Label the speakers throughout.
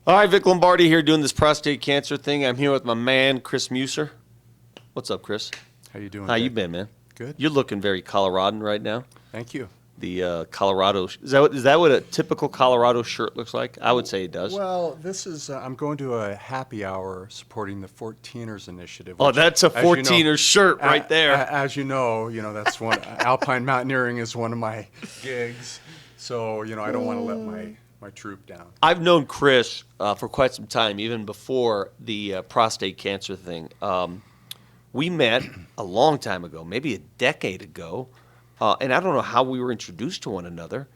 Speaker 1: All right, Vic Lombardi here doing this prostate cancer thing. I'm here with my man, Chris Mueser. What's up, Chris?
Speaker 2: How you doing?
Speaker 1: How
Speaker 2: Vic?
Speaker 1: you been, man?
Speaker 2: Good.
Speaker 1: You're looking very Coloradan right now.
Speaker 2: Thank you.
Speaker 1: The Colorado, is that what a typical Colorado shirt looks like? I would say it does.
Speaker 2: Well, this is, I'm going to a happy hour supporting the 14ers initiative.
Speaker 1: Oh,
Speaker 2: which,
Speaker 1: that's a
Speaker 2: as you know,
Speaker 1: 14er shirt right there.
Speaker 2: As you know, that's one, alpine mountaineering is one of my gigs. So, I don't want to let my troop down.
Speaker 1: I've known Chris for quite some time, even before the prostate cancer thing. We met a long time ago, maybe a decade ago, and I don't know how we were introduced to one another,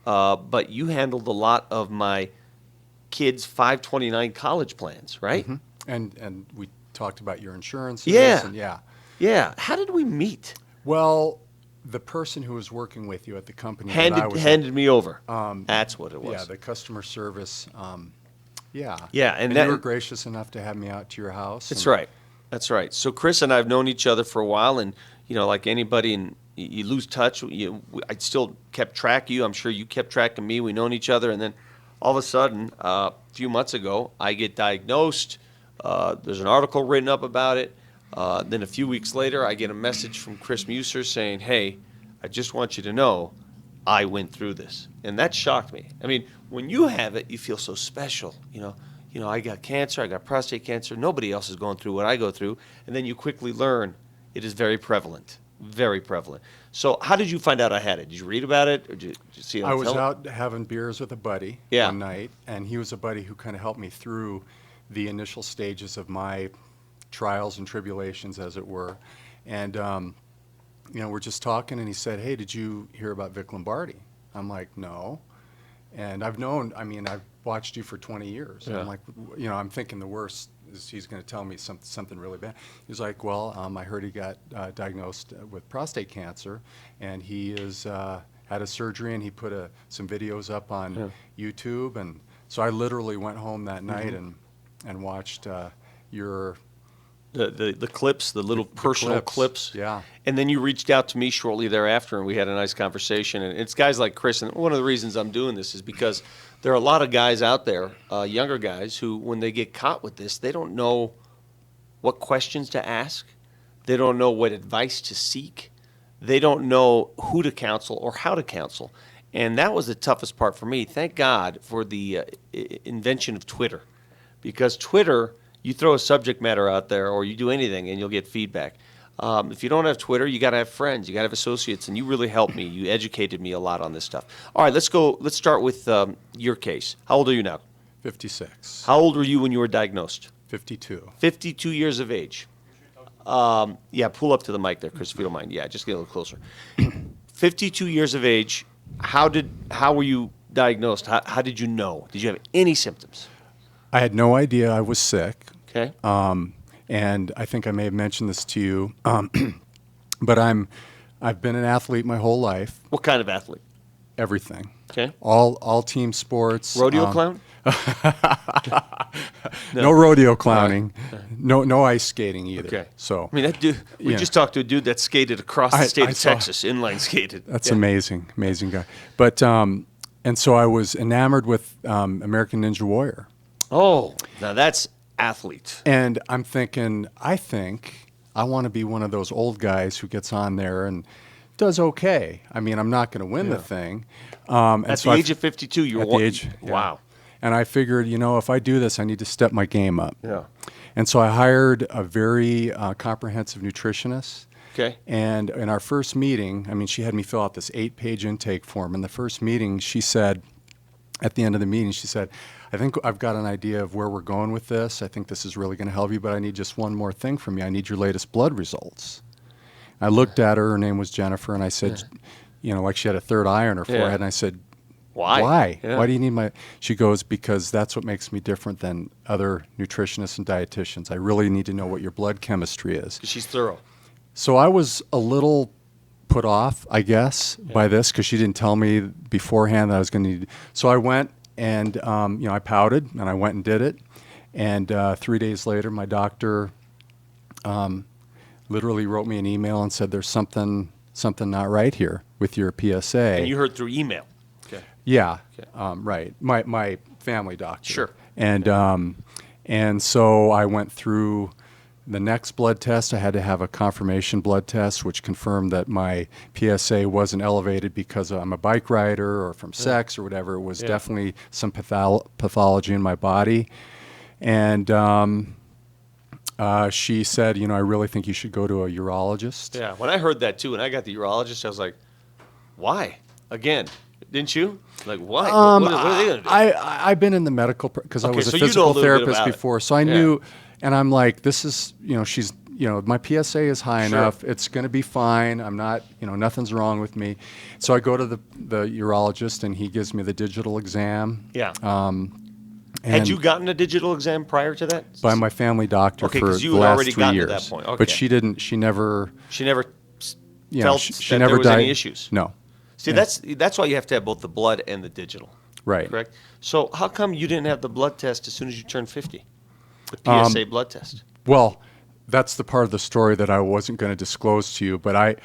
Speaker 1: but you handled a lot of my kids' 529 college plans, right?
Speaker 2: Mm-hmm. And we talked about your insurance.
Speaker 1: Yeah. How did we meet?
Speaker 2: Well, the person who was working with you at the company that I was
Speaker 1: handed me over. That's what it was.
Speaker 2: Yeah, the customer service. Yeah,
Speaker 1: and
Speaker 2: you were gracious enough to have me out to your house.
Speaker 1: That's right. That's right. So Chris and I have known each other for a while, and like anybody, and you lose touch. I still kept track of you. I'm sure you kept track of me. We known each other, and then all of a sudden, a few months ago, I get diagnosed. There's an article written up about it. Then a few weeks later, I get a message from Chris Mueser saying, "Hey, I just want you to know, I went through this," and that shocked me. I mean, when you have it, you feel so special. I got cancer. I got prostate cancer. Nobody else is going through what I go through, and then you quickly learn it is very prevalent. Very prevalent. So how did you find out I had it? Did you read about it, or did you see it on
Speaker 2: I was
Speaker 1: tele?
Speaker 2: out having beers with a buddy one night, and he was a buddy who kind of helped me through the initial stages of my trials and tribulations, as it were. And, we're just talking, and he said, "Hey, did you hear about Vic Lombardi?" I'm like, "No." And I've watched you for 20 years.
Speaker 1: Yeah.
Speaker 2: I'm like, I'm thinking the worst is he's going to tell me something really bad. He's like, "Well, I heard he got diagnosed with prostate cancer, and he had a surgery, and he put some videos up on YouTube." And so I literally went home that night and watched your
Speaker 1: the clips, the little personal clips.
Speaker 2: Yeah.
Speaker 1: And then you reached out to me shortly thereafter, and we had a nice conversation. And it's guys like Chris, and one of the reasons I'm doing this is because there are a lot of guys out there, younger guys, who when they get caught with this, they don't know what questions to ask. They don't know what advice to seek. They don't know who to counsel or how to counsel. And that was the toughest part for me. Thank God for the invention of Twitter, because Twitter, you throw a subject matter out there or you do anything and you'll get feedback. If you don't have Twitter, you got to have friends, you got to have associates, and you really helped me. You educated me a lot on this stuff. All right, let's go. Let's start with your case. How old are you now?
Speaker 2: 56.
Speaker 1: How old were you when you were diagnosed?
Speaker 2: 52.
Speaker 1: 52 years of age. Yeah, pull up to the mic there, Chris, if you don't mind. Yeah, just get a little closer. 52 years of age. How were you diagnosed? How did you know? Did you have any symptoms?
Speaker 2: I had no idea I was sick.
Speaker 1: Okay.
Speaker 2: And I think I may have mentioned this to you, but I've been an athlete my whole life.
Speaker 1: What kind of athlete?
Speaker 2: Everything.
Speaker 1: Okay.
Speaker 2: All team sports.
Speaker 1: Rodeo clown?
Speaker 2: No rodeo clowning. No ice skating either.
Speaker 1: Okay.
Speaker 2: So
Speaker 1: I mean, that dude. We just talked to a dude that skated across the state of Texas, inline skated.
Speaker 2: That's amazing guy. But and so I was enamored with American Ninja Warrior.
Speaker 1: Oh, now that's athlete.
Speaker 2: And I'm thinking, I think I want to be one of those old guys who gets on there and does okay. I mean, I'm not going to win the thing.
Speaker 1: At the age of 52, you're
Speaker 2: at the age.
Speaker 1: Wow.
Speaker 2: And I figured, if I do this, I need to step my game up.
Speaker 1: Yeah.
Speaker 2: And so I hired a very comprehensive nutritionist.
Speaker 1: Okay.
Speaker 2: And in our first meeting, she had me fill out this 8-page intake form. In the first meeting, she said, at the end of the meeting, she said, "I think I've got an idea of where we're going with this. I think this is really going to help you, but I need just one more thing from you. I need your latest blood results." I looked at her name was Jennifer, and I said, like she had a third eye on her forehead, and I said, "Why?
Speaker 1: Yeah.
Speaker 2: Why do you need my..." She goes, "Because that's what makes me different than other nutritionists and dietitians. I really need to know what your blood chemistry is."
Speaker 1: She's thorough.
Speaker 2: So I was a little put off, I guess, by this, because she didn't tell me beforehand that I was going to need. So I went and, I pouted, and I went and did it. And 3 days later, my doctor literally wrote me an email and said, "There's something not right here with your PSA."
Speaker 1: And you heard through email. Okay.
Speaker 2: Yeah, right. My family doctor.
Speaker 1: Sure.
Speaker 2: And so I went through the next blood test. I had to have a confirmation blood test, which confirmed that my PSA wasn't elevated because I'm a bike rider or from sex or whatever. It was definitely some pathology in my body. And she said, I really think you should go to a urologist.
Speaker 1: Yeah, when I heard that too, and I got the urologist, I was like, why? Again, didn't you? Like, why? What are they going to do?
Speaker 2: I've been in the medical, because I was a
Speaker 1: so you know a
Speaker 2: physical
Speaker 1: little bit
Speaker 2: therapist
Speaker 1: about it.
Speaker 2: before, so I knew, and I'm like, this is, she's, my PSA is high enough. It's going to be fine. I'm not, nothing's wrong with me. So I go to the urologist, and he gives me the digital exam.
Speaker 1: Yeah.
Speaker 2: And
Speaker 1: Had you gotten a digital exam prior to that?
Speaker 2: by my family doctor
Speaker 1: Okay,
Speaker 2: for
Speaker 1: 'cause you
Speaker 2: the
Speaker 1: had
Speaker 2: last
Speaker 1: already
Speaker 2: 3
Speaker 1: gotten to
Speaker 2: years.
Speaker 1: that point. Okay.
Speaker 2: But she didn't, she never,
Speaker 1: She never
Speaker 2: you
Speaker 1: felt
Speaker 2: know, she
Speaker 1: that
Speaker 2: never
Speaker 1: there was any issues.
Speaker 2: No.
Speaker 1: See, that's why you have to have both the blood and the digital.
Speaker 2: Right.
Speaker 1: Correct? So how come you didn't have the blood test as soon as you turned 50? The PSA blood test.
Speaker 2: Well, that's the part of the story that I wasn't going to disclose to you, but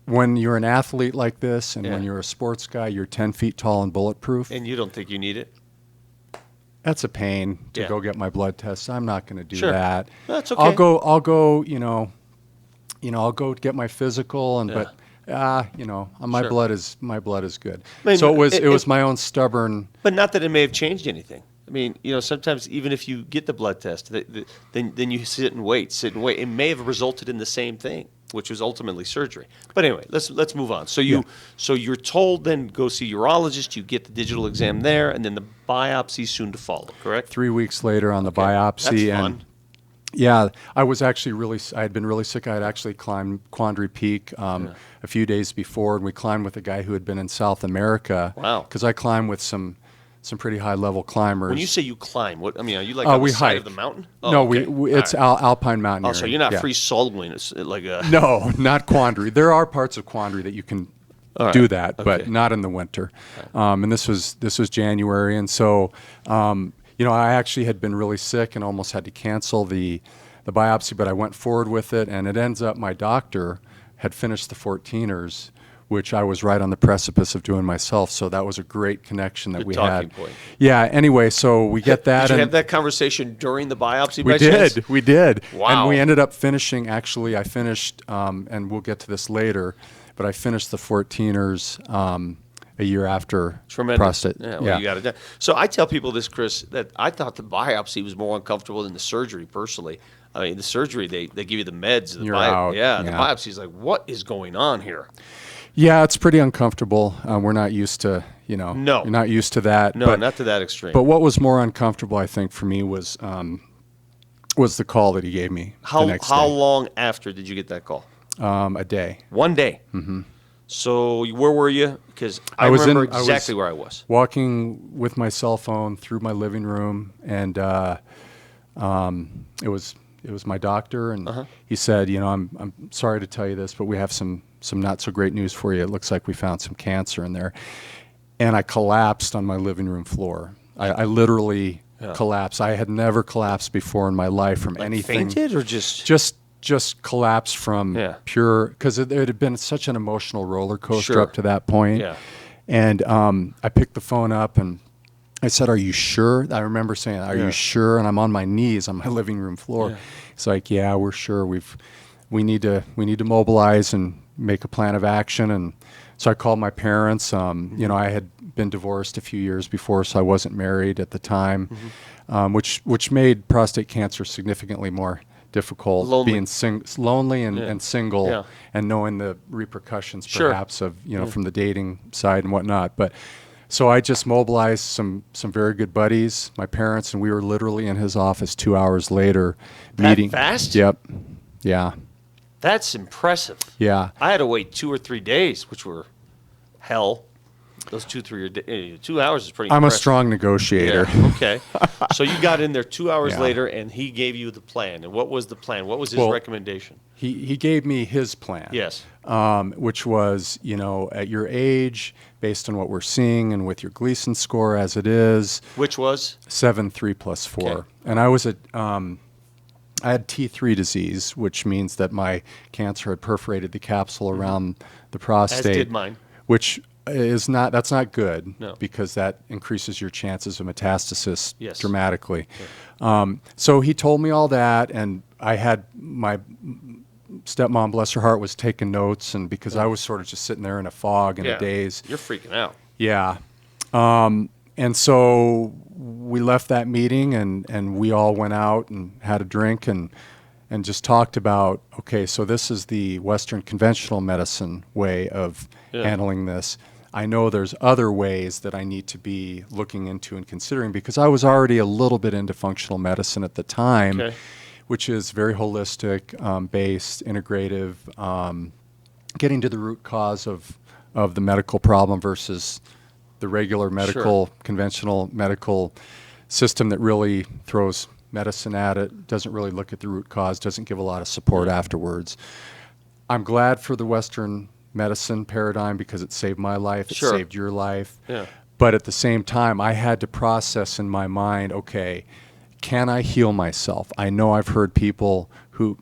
Speaker 2: when you're an athlete like this and when you're a sports guy, you're 10 feet tall and bulletproof.
Speaker 1: And you don't think you need it?
Speaker 2: That's a pain to go get my blood test. I'm not going to do
Speaker 1: Sure.
Speaker 2: that.
Speaker 1: That's okay.
Speaker 2: I'll go, I'll go get my physical but my blood is good.
Speaker 1: I mean,
Speaker 2: So it was my own stubborn.
Speaker 1: But not that it may have changed anything. I mean, sometimes even if you get the blood test, then you sit and wait. It may have resulted in the same thing, which was ultimately surgery. But anyway, let's move on. So you're told then go see a urologist. You get the digital exam there, and then the biopsy soon to follow. Correct?
Speaker 2: 3 weeks later on the biopsy,
Speaker 1: That's
Speaker 2: and
Speaker 1: fun.
Speaker 2: yeah, I was actually I had been really sick. I had actually climbed Quandary Peak a few days before, and we climbed with a guy who had been in South America.
Speaker 1: Wow.
Speaker 2: Because I climbed with some pretty high level climbers.
Speaker 1: When you say you climb, are you like on
Speaker 2: we
Speaker 1: the side
Speaker 2: hike.
Speaker 1: of the mountain?
Speaker 2: No,
Speaker 1: okay.
Speaker 2: it's
Speaker 1: All right.
Speaker 2: alpine mountaineering.
Speaker 1: Oh, so you're not
Speaker 2: yeah.
Speaker 1: free soloing. It's like a
Speaker 2: No, not Quandary. There are parts of Quandary that you can do that, but
Speaker 1: Okay.
Speaker 2: not in the winter. And this was January, and so I actually had been really sick and almost had to cancel the biopsy, but I went forward with it, and it ends up my doctor had finished the 14ers, which I was right on the precipice of doing myself. So that was a great connection that
Speaker 1: Good
Speaker 2: we
Speaker 1: talking
Speaker 2: had.
Speaker 1: point.
Speaker 2: Yeah. Anyway, so we get that.
Speaker 1: Did you
Speaker 2: and
Speaker 1: have that conversation during the biopsy?
Speaker 2: we
Speaker 1: by chance?
Speaker 2: did. We did.
Speaker 1: Wow.
Speaker 2: And we ended up finishing. Actually, I finished, and we'll get to this later, but I finished the 14ers a year after
Speaker 1: Tremendous.
Speaker 2: prostate.
Speaker 1: Yeah, well, you got it done. So I tell people this, Chris, that I thought the biopsy was more uncomfortable than the surgery. Personally, I mean, the surgery they give you the meds. The
Speaker 2: You're out.
Speaker 1: Yeah, the
Speaker 2: Yeah.
Speaker 1: biopsy is like, what is going on here?
Speaker 2: Yeah, it's pretty uncomfortable. We're not used to,
Speaker 1: No.
Speaker 2: you're not used to that.
Speaker 1: No,
Speaker 2: but,
Speaker 1: not to that extreme.
Speaker 2: But what was more uncomfortable, I think, for me was the call that he gave me the next
Speaker 1: how
Speaker 2: day.
Speaker 1: long after did you get that call?
Speaker 2: A day.
Speaker 1: 1 day. Mm-hmm. So where were you? Because I
Speaker 2: was
Speaker 1: remember
Speaker 2: in- I was-
Speaker 1: exactly where I was.
Speaker 2: Walking with my cell phone through my living room, and it was my doctor, and he said, I'm sorry to tell you this, but we have some not so great news for you. It looks like we found some cancer in there. And I collapsed on my living room floor. I literally collapsed. I had never collapsed before in my life from anything.
Speaker 1: Fainted or just?
Speaker 2: Just collapsed from pure, because it had been such an emotional roller coaster
Speaker 1: Sure.
Speaker 2: up to that point.
Speaker 1: Yeah.
Speaker 2: And I picked the phone up and I said, "Are you sure?" I remember saying, "Are you sure?" And I'm on my knees on my living room floor.
Speaker 1: Yeah.
Speaker 2: It's like, "Yeah, we're sure. We need to mobilize and make a plan of action." And so I called my parents. I had been divorced a few years before, so I wasn't married at the time, which made prostate cancer significantly more difficult.
Speaker 1: Lonely.
Speaker 2: Being lonely and single,
Speaker 1: Yeah.
Speaker 2: and knowing the repercussions
Speaker 1: Sure.
Speaker 2: perhaps of from the dating side and whatnot. But so I just mobilized some very good buddies, my parents, and we were literally in his office 2 hours later, meeting.
Speaker 1: fast?
Speaker 2: Yep. Yeah.
Speaker 1: That's impressive.
Speaker 2: Yeah.
Speaker 1: I had to wait 2 or 3 days, which were hell. Those 2 hours is pretty
Speaker 2: I'm a
Speaker 1: impressive.
Speaker 2: strong negotiator.
Speaker 1: Yeah, okay. So you got in there 2 hours
Speaker 2: Yeah.
Speaker 1: later, and he gave you the plan. And what was the plan? What was his
Speaker 2: Well,
Speaker 1: recommendation?
Speaker 2: He gave me his plan.
Speaker 1: Yes.
Speaker 2: Which was, at your age, based on what we're seeing and with your Gleason score as it is,
Speaker 1: Which was?
Speaker 2: 7.3 plus 4.
Speaker 1: Okay.
Speaker 2: And I had T3 disease, which means that my cancer had perforated the capsule around the prostate.
Speaker 1: As did mine.
Speaker 2: Which that's not good.
Speaker 1: No.
Speaker 2: Because that increases your chances of metastasis
Speaker 1: Yes.
Speaker 2: dramatically. So he told me all that, and I had my stepmom, bless her heart, was taking notes, and because I was sort of just sitting there in a fog and a daze.
Speaker 1: You're freaking out.
Speaker 2: Yeah. And so we left that meeting, and we all went out and had a drink and just talked about, okay, so this is the Western conventional medicine way of handling this. I know there's other ways that I need to be looking into and considering, because I was already a little bit into functional medicine at the time, which is very holistic, based, integrative, getting to the root cause of the medical problem versus the regular medical, conventional medical system that really throws medicine at it, doesn't really look at the root cause, doesn't give a lot of support afterwards. I'm glad for the Western medicine paradigm because it saved my life, it saved your life.
Speaker 1: Yeah.
Speaker 2: But at the same time, I had to process in my mind, okay, can I heal myself? I know I've heard people who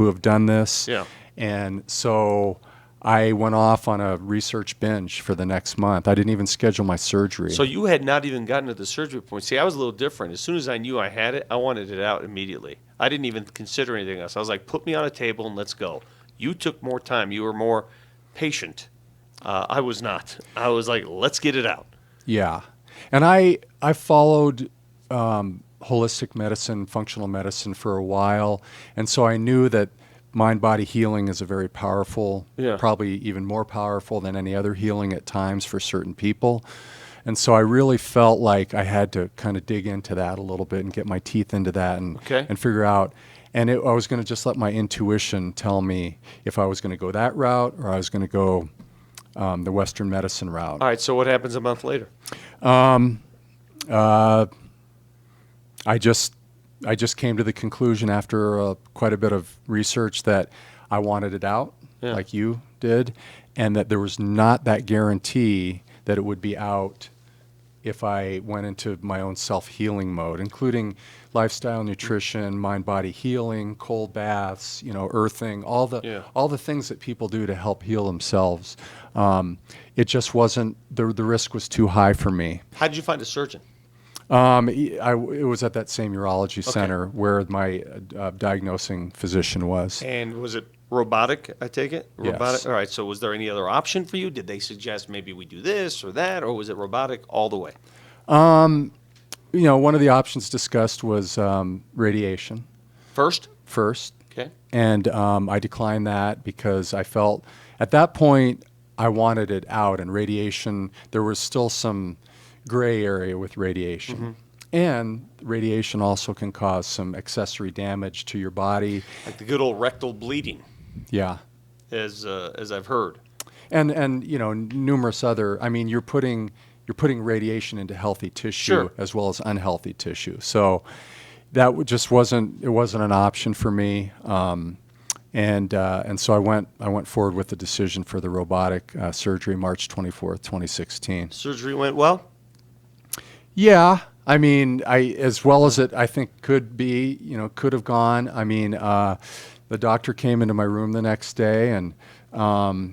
Speaker 2: have done this.
Speaker 1: Yeah.
Speaker 2: And so I went off on a research binge for the next month. I didn't even schedule my surgery.
Speaker 1: So you had not even gotten to the surgery point. See, I was a little different. As soon as I knew I had it, I wanted it out immediately. I didn't even consider anything else. I was like, put me on a table and let's go. You took more time. You were more patient. I was not. I was like, let's get it out.
Speaker 2: Yeah. And I followed holistic medicine, functional medicine for a while. And so I knew that mind-body healing is a very powerful, probably even more powerful than any other healing at times for certain people. And so I really felt like I had to kind of dig into that a little bit and get my teeth into that and figure out. And I was going to just let my intuition tell me if I was going to go that route or I was going to go the Western medicine route.
Speaker 1: All right, so what happens a month later?
Speaker 2: I just came to the conclusion after quite a bit of research that I wanted it out, like you did, and that there was not that guarantee that it would be out if I went into my own self-healing mode, including lifestyle, nutrition, mind-body healing, cold baths, earthing, all the things that people do to help heal themselves. It just wasn't, the risk was too high for me.
Speaker 1: How did you find a surgeon?
Speaker 2: It was at that same urology center where my diagnosing physician was.
Speaker 1: And was it robotic, I take it?
Speaker 2: Yes.
Speaker 1: Robotic? All right, so was there any other option for you? Did they suggest maybe we do this or that, or was it robotic all the way?
Speaker 2: One of the options discussed was radiation.
Speaker 1: First?
Speaker 2: Okay. And I declined that because I felt at that point I wanted it out, and radiation, there was still some gray area with radiation.
Speaker 1: Mm-hmm.
Speaker 2: And radiation also can cause some accessory damage to your body.
Speaker 1: Like the good old rectal bleeding.
Speaker 2: Yeah.
Speaker 1: As I've heard.
Speaker 2: And numerous other, you're putting radiation into healthy tissue as well as unhealthy tissue. So that just wasn't an option for me. And so I went forward with the decision for the robotic surgery March 24th, 2016.
Speaker 1: Surgery went well?
Speaker 2: Yeah, as well as it I think could be, could have gone. The doctor came into my room the next day and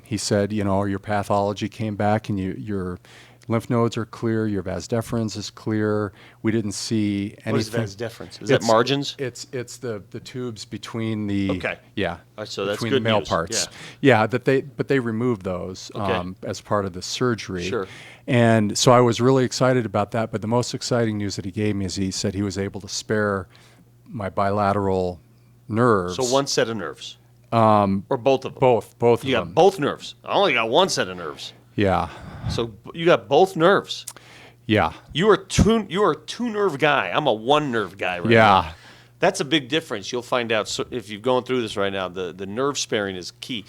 Speaker 2: he said, your pathology came back and your lymph nodes are clear, your vas deferens is clear. We didn't see anything.
Speaker 1: What is vas deferens? Is that margins?
Speaker 2: It's the tubes between the
Speaker 1: so that's
Speaker 2: between
Speaker 1: good
Speaker 2: the male
Speaker 1: news.
Speaker 2: parts. Yeah, but they removed those as part of the surgery.
Speaker 1: Sure.
Speaker 2: And so I was really excited about that. But the most exciting news that he gave me is he said he was able to spare my bilateral nerves.
Speaker 1: So one set of nerves, or both of them?
Speaker 2: Both of them.
Speaker 1: You got both nerves. I only got one set of nerves.
Speaker 2: Yeah.
Speaker 1: So you got both nerves.
Speaker 2: Yeah.
Speaker 1: You are a two nerve guy. I'm a one nerve guy right now. That's a big difference. You'll find out if you're going through this right now. The nerve sparing is key.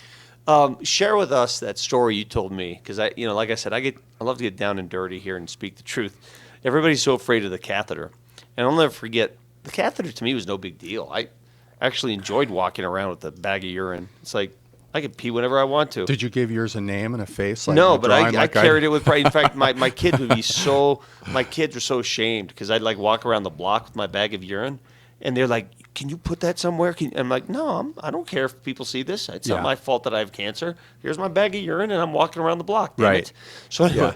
Speaker 1: Share with us that story you told me, because like I said, I love to get down and dirty here and speak the truth. Everybody's so afraid of the catheter, and I'll never forget the catheter. To me was no big deal. I actually enjoyed walking around with a bag of urine. It's like I could pee whenever I want to.
Speaker 2: Did you give yours a name and a face? Like
Speaker 1: No, but I carried it with pride. In fact, my kids would be my kids were so ashamed because I'd walk around the block with my bag of urine, and they're like, can you put that somewhere? I'm like, no, I don't care if people see this. It's not my fault that I have cancer. Here's my bag of urine, and I'm walking around the block. Damn it. So anyway,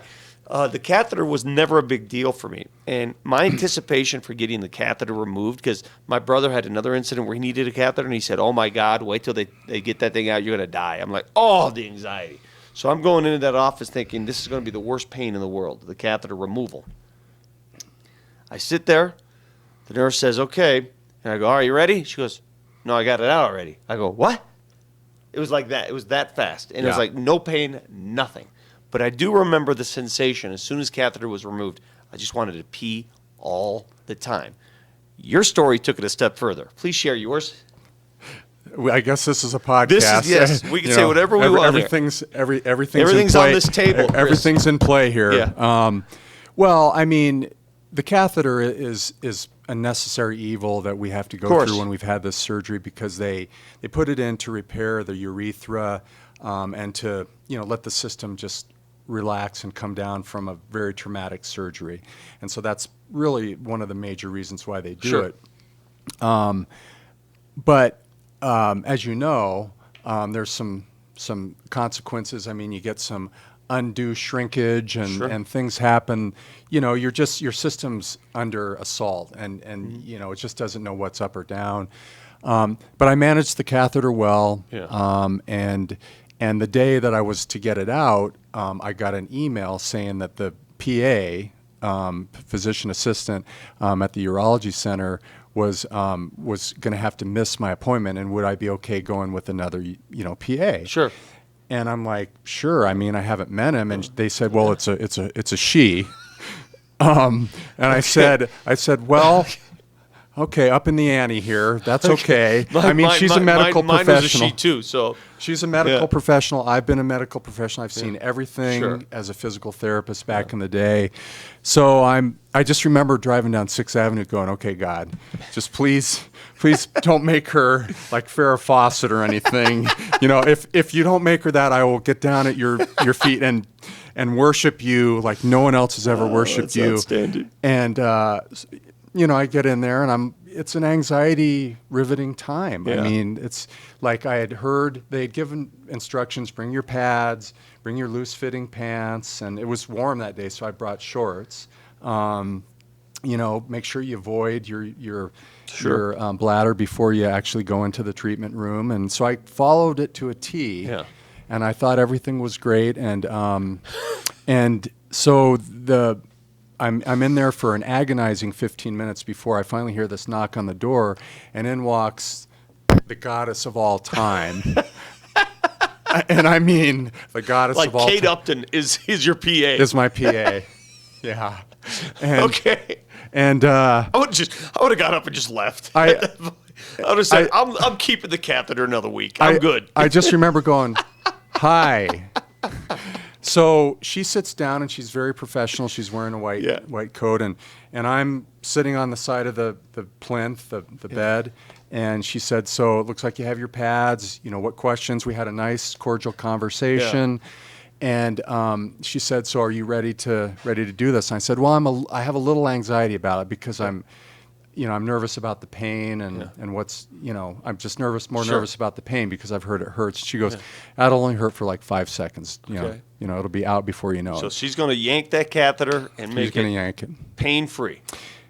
Speaker 1: the catheter was never a big deal for me. And my anticipation for getting the catheter removed, because my brother had another incident where he needed a catheter, and he said, oh, my God, wait till they get that thing out. You're going to die. I'm like, oh, the anxiety. So I'm going into that office thinking this is going to be the worst pain in the world, the catheter removal. I sit there. The nurse says, okay. And I go, are you ready? She goes, no, I got it out already. I go, what? It was like that. It was that fast. And it was like no pain, nothing. But I do remember the sensation. As soon as catheter was removed, I just wanted to pee all the time. Your story took it a step further. Please share yours.
Speaker 2: I guess this is a podcast.
Speaker 1: This is, yes, we can say whatever we want.
Speaker 2: Everything's
Speaker 1: everything's
Speaker 2: in play.
Speaker 1: on this table, Chris.
Speaker 2: Everything's in play here.
Speaker 1: Yeah.
Speaker 2: Well, I mean, the catheter is a necessary evil that we have to go through when we've had this surgery, because they put it in to repair the urethra and to let the system just relax and come down from a very traumatic surgery. And so that's really one of the major reasons why they do it. But as you know, there's some consequences. I mean, you get some undue shrinkage and things happen. Your system's under assault, and it just doesn't know what's up or down. But I managed the catheter well, and the day that I was to get it out, I got an email saying that the PA, physician assistant at the urology center, was going to have to miss my appointment, and would I be okay going with another PA?
Speaker 1: Sure.
Speaker 2: And I'm like, sure. I mean, I haven't met him, and they said, well, it's a she. And I said, well, okay, up in the ante here. That's okay. She's a medical professional.
Speaker 1: Mine was a she too. So
Speaker 2: she's a medical professional. I've been a medical professional. I've seen everything as a physical therapist back in the day. So I just remember driving down 6th Avenue going, okay, God, just please don't make her like Farrah Fawcett or anything. If you don't make her that, I will get down at your feet and worship you like no one else has ever worshipped you.
Speaker 1: Outstanding.
Speaker 2: And I get in there, and it's an anxiety riveting time. I mean, it's like I had heard they had given instructions: bring your pads, bring your loose fitting pants, and it was warm that day, so I brought shorts. Make sure you void your bladder before you actually go into the treatment room. And so I followed it to a T, and I thought everything was great. And so I'm in there for an agonizing 15 minutes before I finally hear this knock on the door, and in walks the goddess of all time. And I mean the goddess of all time.
Speaker 1: Like Kate Upton is your PA.
Speaker 2: Is my PA. Yeah. And,
Speaker 1: okay.
Speaker 2: And
Speaker 1: I would have got up and just left. I would have said, I'm keeping the catheter another week. I'm good.
Speaker 2: I just remember going, hi. So she sits down, and she's very professional. She's wearing a white coat, and I'm sitting on the side of the plinth, the bed, and she said, so it looks like you have your pads. What questions? We had a nice, cordial conversation. And she said, so are you ready to do this? And I said, well, I have a little anxiety about it, because I'm nervous about the pain and what's, I'm just nervous about the pain, because I've heard it hurts. She goes, that'll only hurt for like 5 seconds. It'll be out before you know it.
Speaker 1: So she's going to yank that catheter and make it pain-free.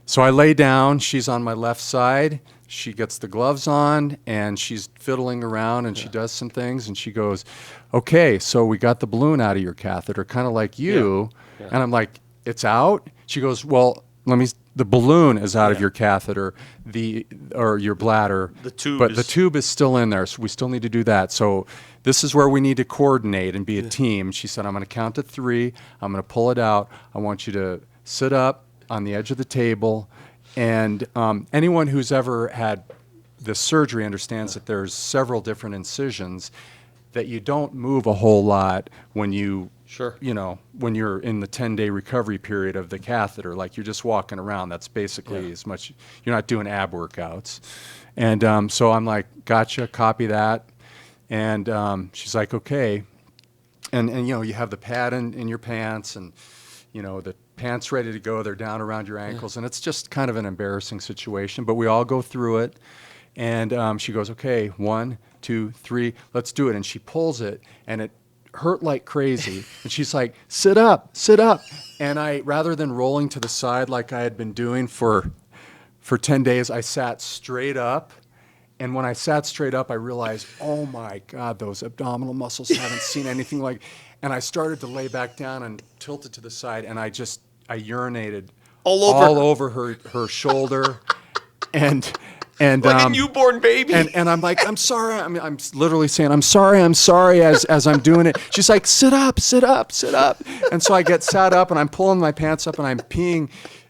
Speaker 2: So I lay down. She's on my left side. She gets the gloves on, and she's fiddling around, and she does some things, and she goes, okay, so we got the balloon out of your catheter, kind of like you. And I'm like, it's out? She goes, well, the balloon is out of your catheter, or your bladder. The tube is still in there, so we still need to do that. So this is where we need to coordinate and be a team. She said, I'm going to count to 3. I'm going to pull it out. I want you to sit up on the edge of the table. And anyone who's ever had this surgery understands that there's several different incisions, that you don't move a whole lot when when you're in the 10-day recovery period of the catheter. Like, you're just walking around. That's basically as much. You're not doing ab workouts. And so I'm like, gotcha, copy that. And she's like, okay. And you have the pad in your pants, and the pants ready to go. They're down around your ankles, and it's just kind of an embarrassing situation. But we all go through it. And she goes, okay, 1, 2, 3, let's do it. And she pulls it, and it hurt like crazy. And she's like, sit up, sit up. And I, rather than rolling to the side like I had been doing for 10 days, I sat straight up. And when I sat straight up, I realized, oh my God, those abdominal muscles haven't seen anything like. And I started to lay back down and tilted to the side, and I urinated
Speaker 1: all
Speaker 2: over her shoulder, and
Speaker 1: like a newborn baby.
Speaker 2: And I'm like, I'm sorry. I'm literally saying, I'm sorry as I'm doing it. She's like, sit up, sit up, sit up. And so I get sat up, and I'm pulling my pants up, and I'm peeing.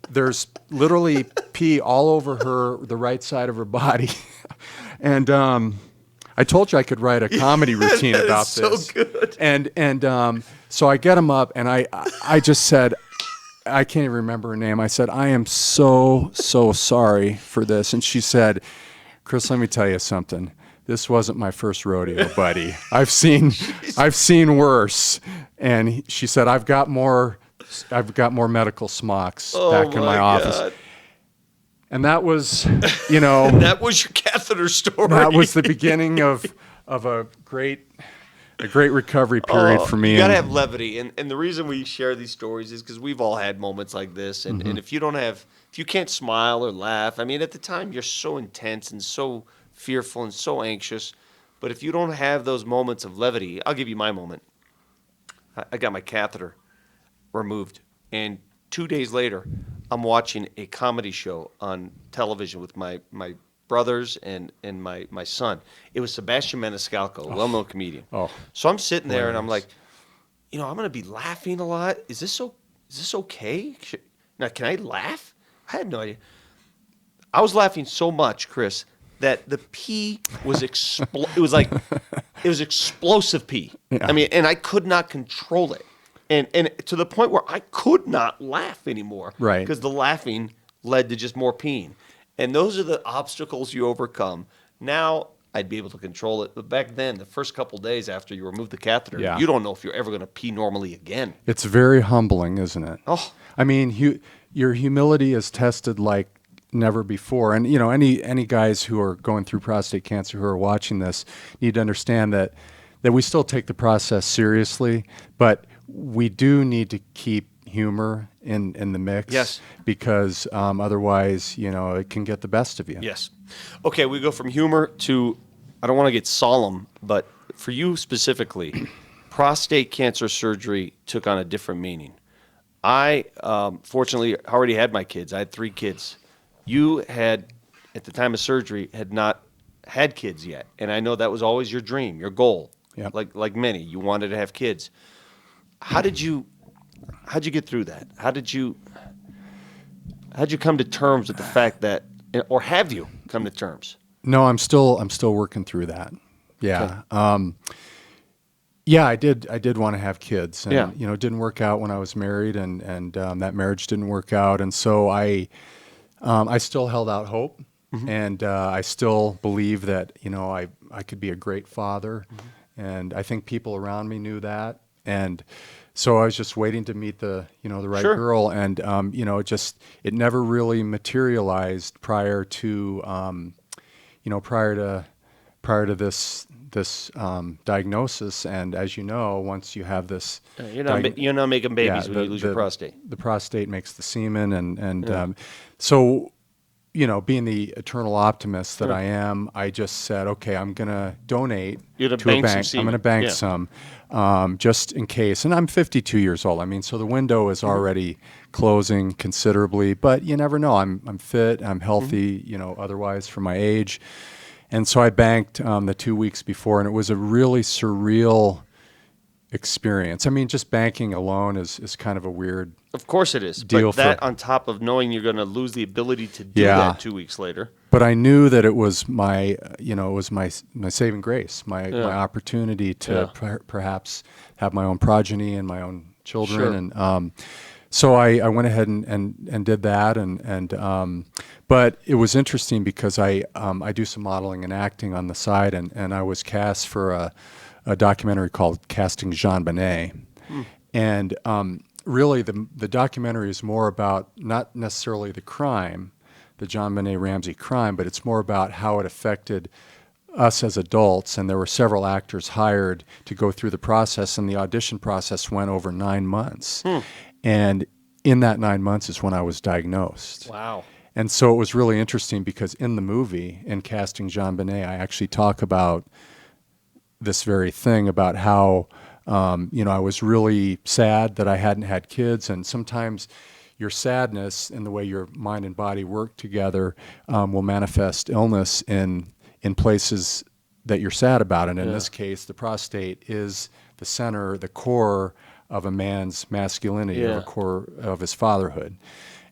Speaker 2: There's literally pee all over the right side of her body. And I told you I could write a comedy routine about this.
Speaker 1: So good.
Speaker 2: And so I get him up, and I just said, I can't even remember her name. I said, I am so sorry for this. And she said, Chris, let me tell you something. This wasn't my first rodeo, buddy. I've seen worse. And she said, I've got more medical smocks back in my office.
Speaker 1: God.
Speaker 2: And that was, that
Speaker 1: was your catheter story.
Speaker 2: That was the beginning of a great recovery period for me.
Speaker 1: You gotta have levity, and the reason we share these stories is because we've all had moments like this, and if you can't smile or laugh, I mean, at the time you're so intense and so fearful and so anxious, but if you don't have those moments of levity, I'll give you my moment. I got my catheter removed, and 2 days later, I'm watching a comedy show on television with my brothers and my son. It was Sebastian Maniscalco, a well-known comedian.
Speaker 2: Oh,
Speaker 1: so I'm sitting there and I'm like, I'm going to be laughing a lot. Is this okay? Now, can I laugh? I had no idea. I was laughing so much, Chris, that the pee was it was explosive pee.
Speaker 2: Yeah.
Speaker 1: I mean, and I could not control it. And to the point where I could not laugh anymore.
Speaker 2: Right.
Speaker 1: Because the laughing led to just more peeing. And those are the obstacles you overcome. Now I'd be able to control it. But back then, the first couple days after you remove the catheter, you don't know if you're ever going to pee normally again.
Speaker 2: It's very humbling, isn't it?
Speaker 1: Oh.
Speaker 2: I mean, your humility is tested like never before. And, any guys who are going through prostate cancer who are watching this need to understand that we still take the process seriously, but we do need to keep humor in the mix.
Speaker 1: Yes.
Speaker 2: Because otherwise, it can get the best of you.
Speaker 1: Yes. Okay, we go from humor to, I don't want to get solemn, but for you specifically, prostate cancer surgery took on a different meaning. I, fortunately, already had my kids. I had 3 kids. You had, at the time of surgery, had not had kids yet. And I know that was always your dream, your goal.
Speaker 2: Yep.
Speaker 1: Like many, you wanted to have kids. How'd you get through that? How'd you come to terms with the fact that, or have you come to terms?
Speaker 2: No, I'm still working through that. Yeah. Okay. I did want to have kids, and it didn't work out when I was married, and that marriage didn't work out, and so I still held out hope, and I still believe that I could be a great father, and I think people around me knew that. And so I was just waiting to meet the right girl, and it never really materialized prior to this diagnosis. And as you know, once you have this,
Speaker 1: you're not making babies when you lose your prostate.
Speaker 2: The prostate makes the semen, and so being the eternal optimist that I am, I just said, okay, I'm going to donate to a bank. I'm going to bank some just in case. And I'm 52 years old. I mean, so the window is already closing considerably, but you never know. I'm fit, I'm healthy, otherwise for my age. And so I banked the 2 weeks before, and it was a really surreal experience. I mean, just banking alone is kind of a weird
Speaker 1: Of course it is.
Speaker 2: deal.
Speaker 1: But that on top of knowing you're going to lose the ability to do that 2 weeks later.
Speaker 2: But I knew that it was my saving grace, my opportunity to perhaps have my own progeny and my own children.
Speaker 1: Sure.
Speaker 2: And so I went ahead and did that. And but it was interesting because I do some modeling and acting on the side, and I was cast for a documentary called Casting Jonbenet. And really the documentary is more about not necessarily the crime, the Jonbenet Ramsey crime, but it's more about how it affected us as adults. And there were several actors hired to go through the process, and the audition process went over 9 months. And in that 9 months is when I was diagnosed.
Speaker 1: Wow.
Speaker 2: And so it was really interesting because in the movie, in casting Jonbenet, I actually talk about this very thing, about how I was really sad that I hadn't had kids, and sometimes your sadness and the way your mind and body work together will manifest illness in places that you're sad about. And in this case, the prostate is the center, the core of a man's masculinity, of a core of his fatherhood.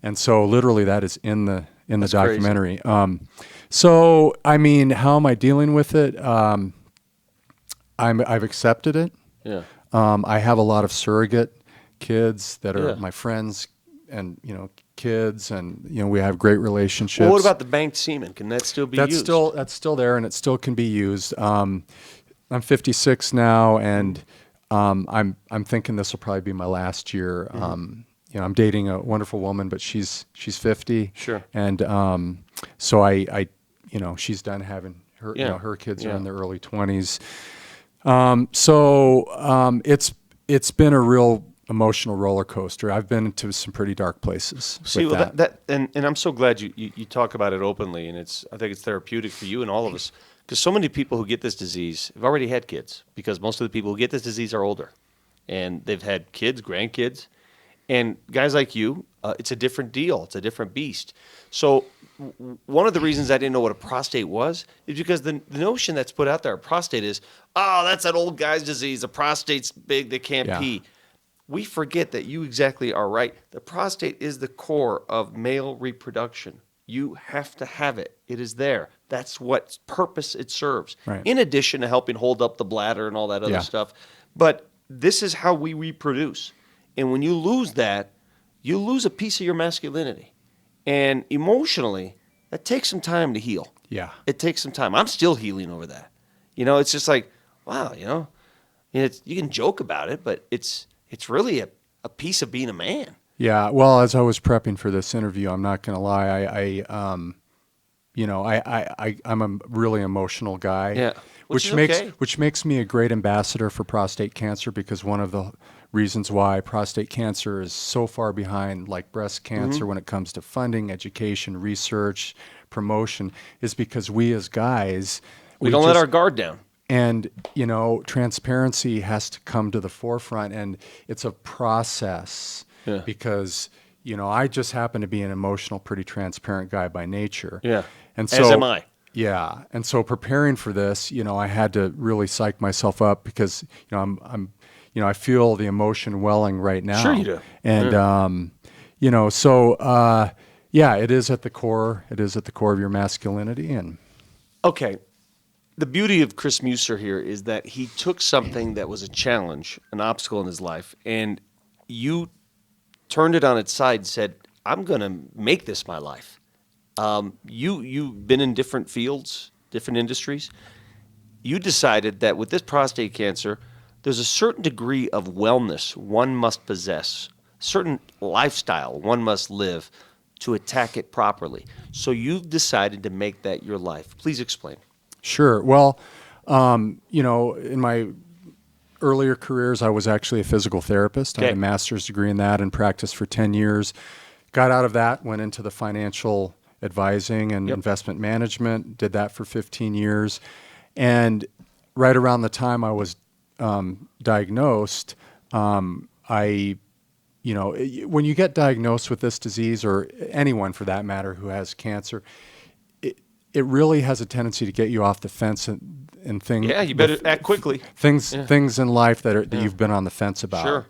Speaker 2: And so literally that is in the
Speaker 1: That's
Speaker 2: documentary. So, I mean, how am I dealing with it? I've accepted it.
Speaker 1: Yeah.
Speaker 2: I have a lot of surrogate kids that are my friends and, kids, and, we have great relationships.
Speaker 1: Well, what about the banked semen? Can that still be used?
Speaker 2: That's still there, and it still can be used. I'm 56 now, and I'm thinking this will probably be my last year. I'm dating a wonderful woman, but she's 50.
Speaker 1: Sure.
Speaker 2: And so I she's done having her her kids are in their early 20s. It's been a real emotional roller coaster. I've been into some pretty dark places.
Speaker 1: See, well, and I'm so glad you talk about it openly, and I think it's therapeutic for you and all of us, because so many people who get this disease have already had kids, because most of the people who get this disease are older, and they've had kids, grandkids, and guys like you, it's a different deal. It's a different beast. So one of the reasons I didn't know what a prostate was is because the notion that's put out there, a prostate is, that's that old guy's disease. The prostate's big, they can't pee. We forget that you exactly are right. The prostate is the core of male reproduction. You have to have it. It is there. That's what purpose it serves.
Speaker 2: Right.
Speaker 1: In addition to helping hold up the bladder and all that other stuff. But this is how we reproduce. And when you lose that, you lose a piece of your masculinity. And emotionally, that takes some time to heal.
Speaker 2: Yeah.
Speaker 1: It takes some time. I'm still healing over that. It's just like, wow, you can joke about it, but it's really a piece of being a man.
Speaker 2: Yeah. Well, as I was prepping for this interview, I'm not going to lie. I'm a really emotional guy.
Speaker 1: Yeah.
Speaker 2: Which makes me a great ambassador for prostate cancer, because one of the reasons why prostate cancer is so far behind like breast cancer when it comes to funding, education, research, promotion, is because we as guys,
Speaker 1: we don't let our guard down.
Speaker 2: And, transparency has to come to the forefront, and it's a process because, I just happen to be an emotional, pretty transparent guy by nature.
Speaker 1: Yeah.
Speaker 2: And so,
Speaker 1: as am I.
Speaker 2: Yeah. And so preparing for this, I had to really psych myself up because, I feel the emotion welling right now.
Speaker 1: Sure you do.
Speaker 2: And, it is at the core. It is at the core of your masculinity. And
Speaker 1: okay. The beauty of Chris Mueser here is that he took something that was a challenge, an obstacle in his life, and you turned it on its side and said, I'm going to make this my life. You've been in different fields, different industries. You decided that with this prostate cancer, there's a certain degree of wellness one must possess, certain lifestyle one must live to attack it properly. So you've decided to make that your life. Please explain.
Speaker 2: Sure. Well, in my earlier careers, I was actually a physical therapist. I had a master's degree in that and practiced for 10 years. Got out of that, went into the financial advising and investment management, did that for 15 years. And right around the time I was diagnosed, when you get diagnosed with this disease, or anyone for that matter who has cancer, it really has a tendency to get you off the fence and things.
Speaker 1: Yeah, you better act quickly.
Speaker 2: Things in life that you've been on the fence about.
Speaker 1: Sure.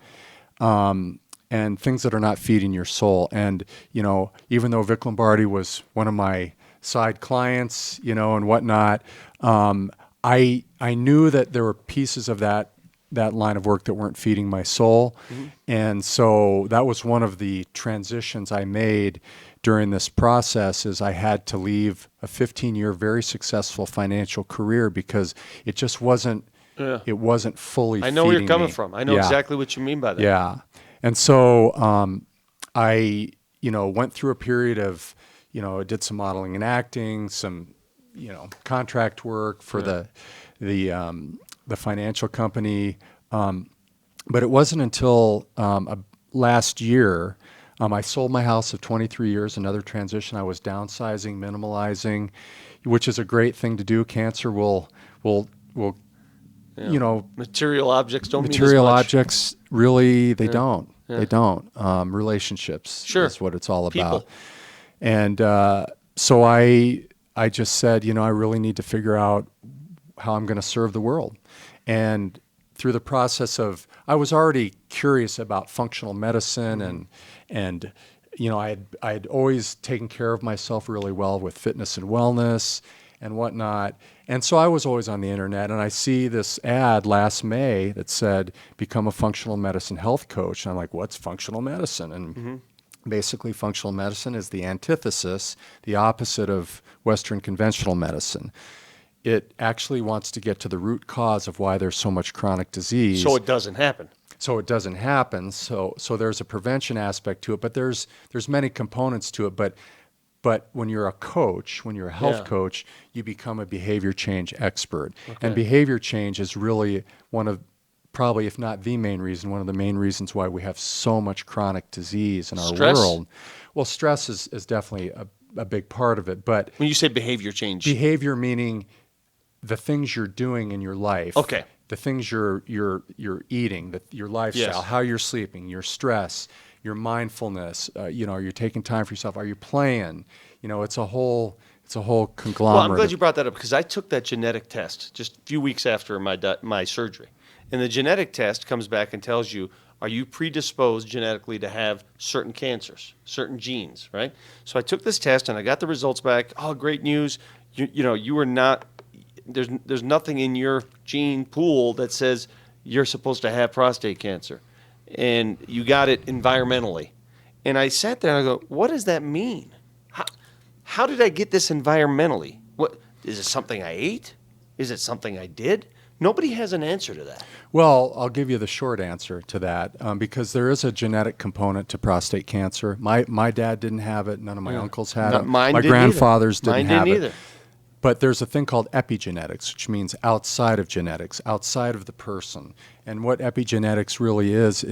Speaker 2: And things that are not feeding your soul. And, even though Vic Lombardi was one of my side clients, and whatnot, I knew that there were pieces of that line of work that weren't feeding my soul. Mm-hmm. And so that was one of the transitions I made during this process, is I had to leave a 15-year very successful financial career because it just wasn't it wasn't fully
Speaker 1: I know where you're coming
Speaker 2: me.
Speaker 1: from. I know exactly what you mean by that.
Speaker 2: Yeah. And so I went through a period of did some modeling and acting, some, contract work for the financial company. But it wasn't until last year, I sold my house of 23 years, another transition. I was downsizing, minimalizing, which is a great thing to do. Cancer will
Speaker 1: material objects don't
Speaker 2: material
Speaker 1: mean as much.
Speaker 2: objects really they don't.
Speaker 1: Yeah.
Speaker 2: They don't. Relationships is what it's all about.
Speaker 1: People.
Speaker 2: And so I just said, I really need to figure out how I'm going to serve the world. And through the process of, I was already curious about functional medicine and I had always taken care of myself really well with fitness and wellness and whatnot. And so I was always on the internet, and I see this ad last May that said, become a functional medicine health coach. And I'm like, what's functional medicine? And basically functional medicine is the antithesis, the opposite of Western conventional medicine. It actually wants to get to the root cause of why there's so much chronic disease.
Speaker 1: So it doesn't happen.
Speaker 2: So it doesn't happen. So there's a prevention aspect to it, but there's many components to it. But when you're a coach, when you're a health coach, you become a behavior change expert. Okay. And behavior change is really one of, probably if not the main reason, one of the main reasons why we have so much chronic disease in our world. Well, stress is definitely a big part of it. But
Speaker 1: when you say behavior change,
Speaker 2: behavior meaning the things you're doing in your life.
Speaker 1: Okay.
Speaker 2: The things you're eating, your lifestyle, how you're sleeping, your stress, your mindfulness. Are you taking time for yourself? Are you playing? It's a whole conglomerate.
Speaker 1: Well, I'm glad you brought that up because I took that genetic test just a few weeks after my surgery, and the genetic test comes back and tells you, are you predisposed genetically to have certain cancers, certain genes, right? So I took this test and I got the results back. Oh, great news! You are not. There's nothing in your gene pool that says you're supposed to have prostate cancer, and you got it environmentally. And I sat there and I go, what does that mean? How did I get this environmentally? What is it? Something I ate? Is it something I did? Nobody has an answer to that.
Speaker 2: Well, I'll give you the short answer to that because there is a genetic component to prostate cancer. My dad didn't have it. None of my uncles had it.
Speaker 1: Mine
Speaker 2: my
Speaker 1: didn't
Speaker 2: grandfathers
Speaker 1: either.
Speaker 2: didn't
Speaker 1: Mine
Speaker 2: have
Speaker 1: didn't
Speaker 2: it.
Speaker 1: either.
Speaker 2: But there's a thing called epigenetics, which means outside of genetics, outside of the person. And what epigenetics really is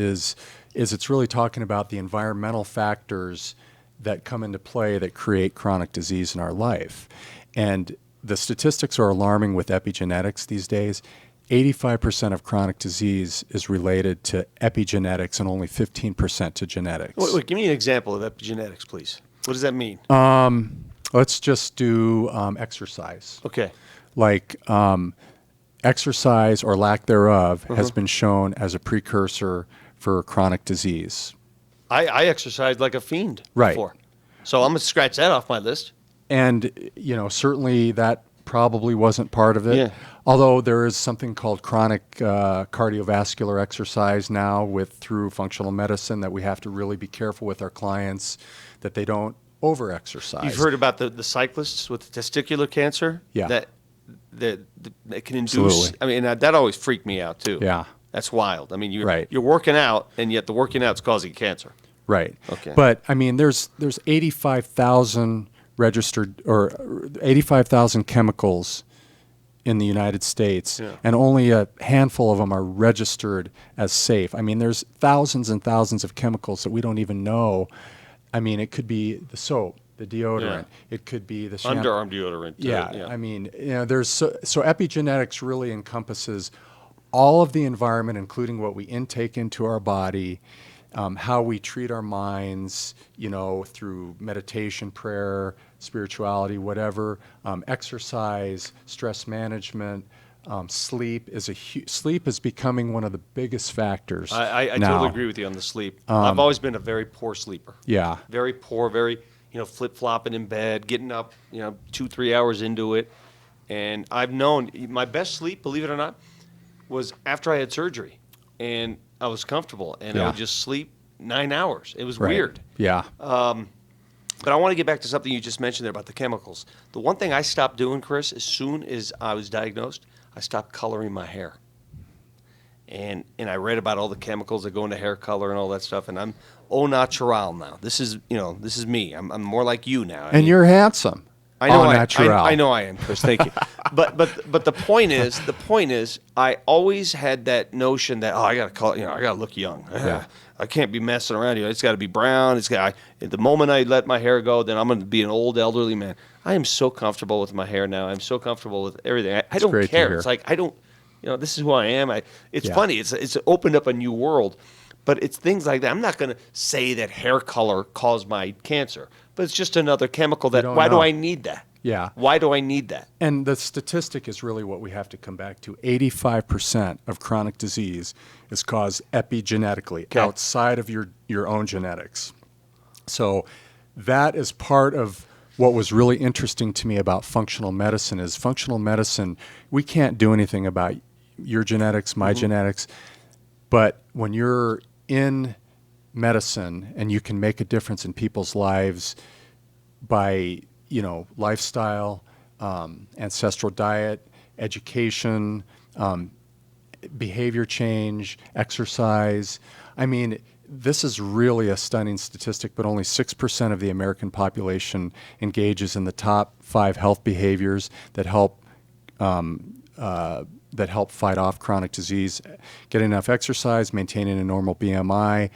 Speaker 2: it's really talking about the environmental factors that come into play that create chronic disease in our life. And the statistics are alarming with epigenetics these days. 85% of chronic disease is related to epigenetics and only 15% to genetics.
Speaker 1: Wait, give me an example of epigenetics, please. What does that mean?
Speaker 2: Let's just do exercise.
Speaker 1: Okay.
Speaker 2: Like exercise or lack thereof has been shown as a precursor for chronic disease.
Speaker 1: I exercised like a fiend
Speaker 2: Right.
Speaker 1: before. So I'm going to scratch that off my list.
Speaker 2: And, certainly that probably wasn't part of it.
Speaker 1: Yeah.
Speaker 2: Although there is something called chronic cardiovascular exercise now through functional medicine that we have to really be careful with our clients that they don't over-exercise.
Speaker 1: You've heard about the cyclists with testicular cancer?
Speaker 2: Yeah.
Speaker 1: That can induce.
Speaker 2: Absolutely.
Speaker 1: I mean, that always freaked me out too.
Speaker 2: Yeah.
Speaker 1: That's wild. I mean,
Speaker 2: Right.
Speaker 1: you're working out, and yet the working out's causing cancer.
Speaker 2: Right.
Speaker 1: Okay.
Speaker 2: But I mean, there's 85,000 registered or 85,000 chemicals in the United States, and only a handful of them are registered as safe. I mean, there's thousands and thousands of chemicals that we don't even know. I mean, it could be the soap, the deodorant. It could be the shampoo.
Speaker 1: Underarm deodorant.
Speaker 2: Yeah. I mean, there's so epigenetics really encompasses all of the environment, including what we intake into our body, how we treat our minds, through meditation, prayer, spirituality, whatever, exercise, stress management, sleep is becoming one of the biggest factors.
Speaker 1: I
Speaker 2: now.
Speaker 1: totally agree with you on the sleep. I've always been a very poor sleeper.
Speaker 2: Yeah.
Speaker 1: Very poor, very, flip-flopping in bed, getting up, 2-3 hours into it. And I've known my best sleep, believe it or not, was after I had surgery. And I was comfortable, and I would just sleep 9 hours. It was weird.
Speaker 2: Yeah.
Speaker 1: But I want to get back to something you just mentioned there about the chemicals. The one thing I stopped doing, Chris, as soon as I was diagnosed, I stopped coloring my hair. and I read about all the chemicals that go into hair color and all that stuff, and I'm au natural now. This is me. I'm more like you now.
Speaker 2: And you're handsome.
Speaker 1: I know
Speaker 2: Au
Speaker 1: I
Speaker 2: natural.
Speaker 1: know I am, Chris. Thank you. But the point is, I always had that notion that I gotta look young.
Speaker 2: Yeah.
Speaker 1: I can't be messing around here. It's got to be brown. The moment I let my hair go, then I'm going to be an old elderly man. I am so comfortable with my hair now. I'm so comfortable with everything. I don't
Speaker 2: great to
Speaker 1: care.
Speaker 2: hear.
Speaker 1: It's like I don't. This is who I am. It's
Speaker 2: Yeah.
Speaker 1: funny. It's opened up a new world. But it's things like that. I'm not going to say that hair color caused my cancer, but it's just another chemical that.
Speaker 2: don't
Speaker 1: Why do
Speaker 2: know.
Speaker 1: I need that?
Speaker 2: Yeah.
Speaker 1: Why do I need that?
Speaker 2: And the statistic is really what we have to come back to. 85% of chronic disease is caused epigenetically,
Speaker 1: Okay.
Speaker 2: outside of your own genetics. So that is part of what was really interesting to me about functional medicine is functional medicine, we can't do anything about your genetics, my genetics, but when you're in medicine and you can make a difference in people's lives by lifestyle, ancestral diet, education, behavior change, exercise. I mean, this is really a stunning statistic, but only 6% of the American population engages in the top 5 health behaviors that help fight off chronic disease. Getting enough exercise, maintaining a normal BMI,